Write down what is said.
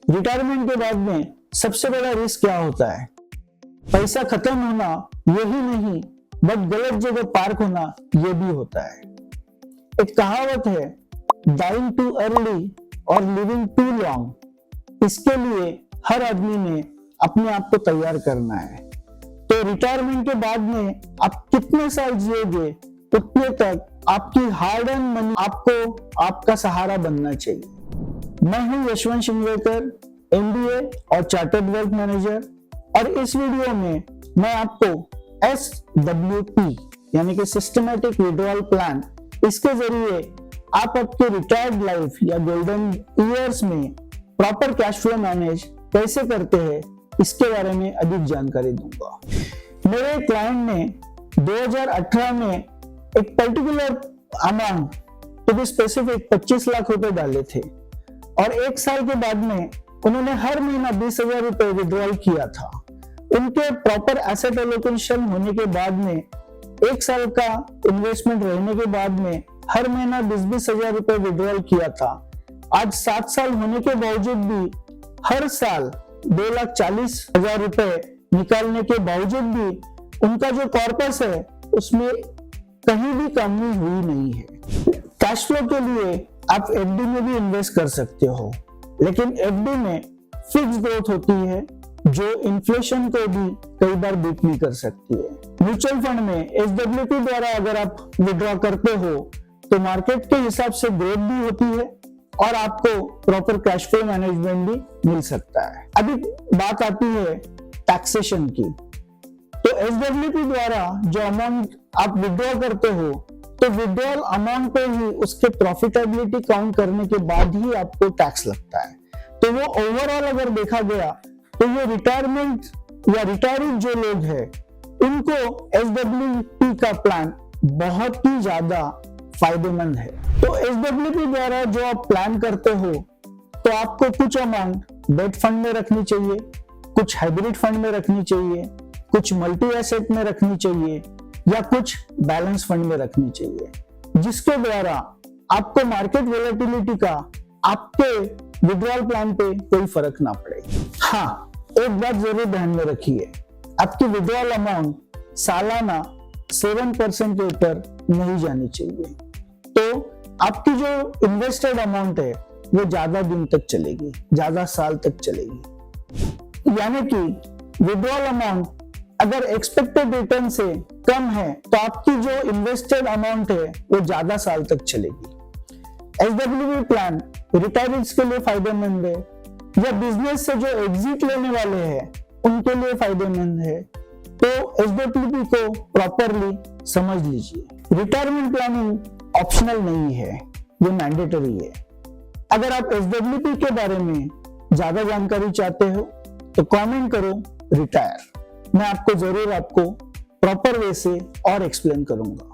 Retirement के बाद में सबसे बड़ा रिस्क क्या होता है? पैसा खत्म होना यही नहीं, बट गलत जगह पार्क होना ये भी होता है। एक कहावत है, डाइंग टू अर्ली और लिविंग टू लॉन्ग। इसके लिए हर आदमी ने अपने आप को तैयार करना है। तो रिटायरमेंट के बाद में आप कितने साल जियोगे, उतने तक आपकी हार्ड अर्न मनी आपको आपका सहारा बनना चाहिए। मैं हूं यशवंत शिंगवेकर, MBA और चार्टर्ड वेल्थ मैनेजर, और इस वीडियो में मैं आपको SWP यानी कि सिस्टमैटिक विड्रॉल प्लान, इसके जरिए आप आपके रिटायर्ड लाइफ या गोल्डन ईयर्स में प्रॉपर कैश फ्लो मैनेज कैसे करते हैं, इसके बारे में अधिक जानकारी दूंगा। मेरे क्लाइंट ने 2018 में एक particular amount, to be specific 25 lakh रुपए डाले थे, और एक साल के बाद में उन्होंने हर महीना 20,000 रुपए विड्रॉल किया था। उनके प्रॉपर एसेट एलोकेशन होने के बाद में, एक साल का इन्वेस्टमेंट रहने के बाद में हर महीना 20,000 रुपए विड्रॉल किया था। आज 7 साल होने के बावजूद भी हर साल 2,40,000 रुपए निकालने के बावजूद भी उनका जो कॉर्पस है उसमें कहीं भी कमी हुई नहीं है। कैश फ्लो के लिए आप FD में भी इन्वेस्ट कर सकते हो, लेकिन FD में फिक्स ग्रोथ होती है जो इन्फ्लेशन को भी कई बार बीट नहीं कर सकती है। म्यूचुअल फंड में SWP द्वारा अगर आप विड्रॉ करते हो तो मार्केट के हिसाब से ग्रोथ भी होती है और आपको प्रॉपर कैश फ्लो मैनेजमेंट भी मिल सकता है। अभी बात आती है टैक्सेशन की। तो SWP द्वारा जो अमाउंट आप विड्रॉ करते हो, तो विड्रॉल अमाउंट पे ही उसके प्रॉफिटेबिलिटी काउंट करने के बाद ही आपको टैक्स लगता है। तो वो ओवरऑल अगर देखा गया तो ये रिटायरमेंट या रिटायरी जो लोग हैं, उनको SWP का प्लान बहुत ही ज्यादा फायदेमंद है। तो SWP द्वारा जो आप प्लान करते हो, तो आपको कुछ अमाउंट डेट फंड में रखनी चाहिए, कुछ हाइब्रिड फंड में रखनी चाहिए, कुछ मल्टी एसेट में रखनी चाहिए, या कुछ बैलेंस फंड में रखनी चाहिए, जिसके द्वारा आपको मार्केट वोलेटिलिटी का आपके विड्रॉल प्लान पे कोई फर्क ना पड़े। हाँ, एक बात जरूर ध्यान में रखिए, आपकी विड्रॉल अमाउंट सालाना 7% के ऊपर नहीं जानी चाहिए। तो आपकी जो इन्वेस्टेड अमाउंट है वो ज्यादा दिन तक चलेगी, ज्यादा साल तक चलेगी। यानी कि विड्रॉल अमाउंट अगर एक्सपेक्टेड रिटर्न से कम है तो आपकी जो इन्वेस्टेड अमाउंट है वो ज्यादा साल तक चलेगी। SWP प्लान रिटायरीज के लिए फायदेमंद है, या बिजनेस से जो एग्जिट लेने वाले हैं उनके लिए फायदेमंद है। तो SWP को प्रॉपरली समझ लीजिए। रिटायरमेंट प्लानिंग ऑप्शनल नहीं है, ये मैंडेटरी है। अगर आप SWP के बारे में ज्यादा जानकारी चाहते हो तो कमेंट करो रिटायर, मैं आपको जरूर प्रॉपर वे से और एक्सप्लेन करूंगा।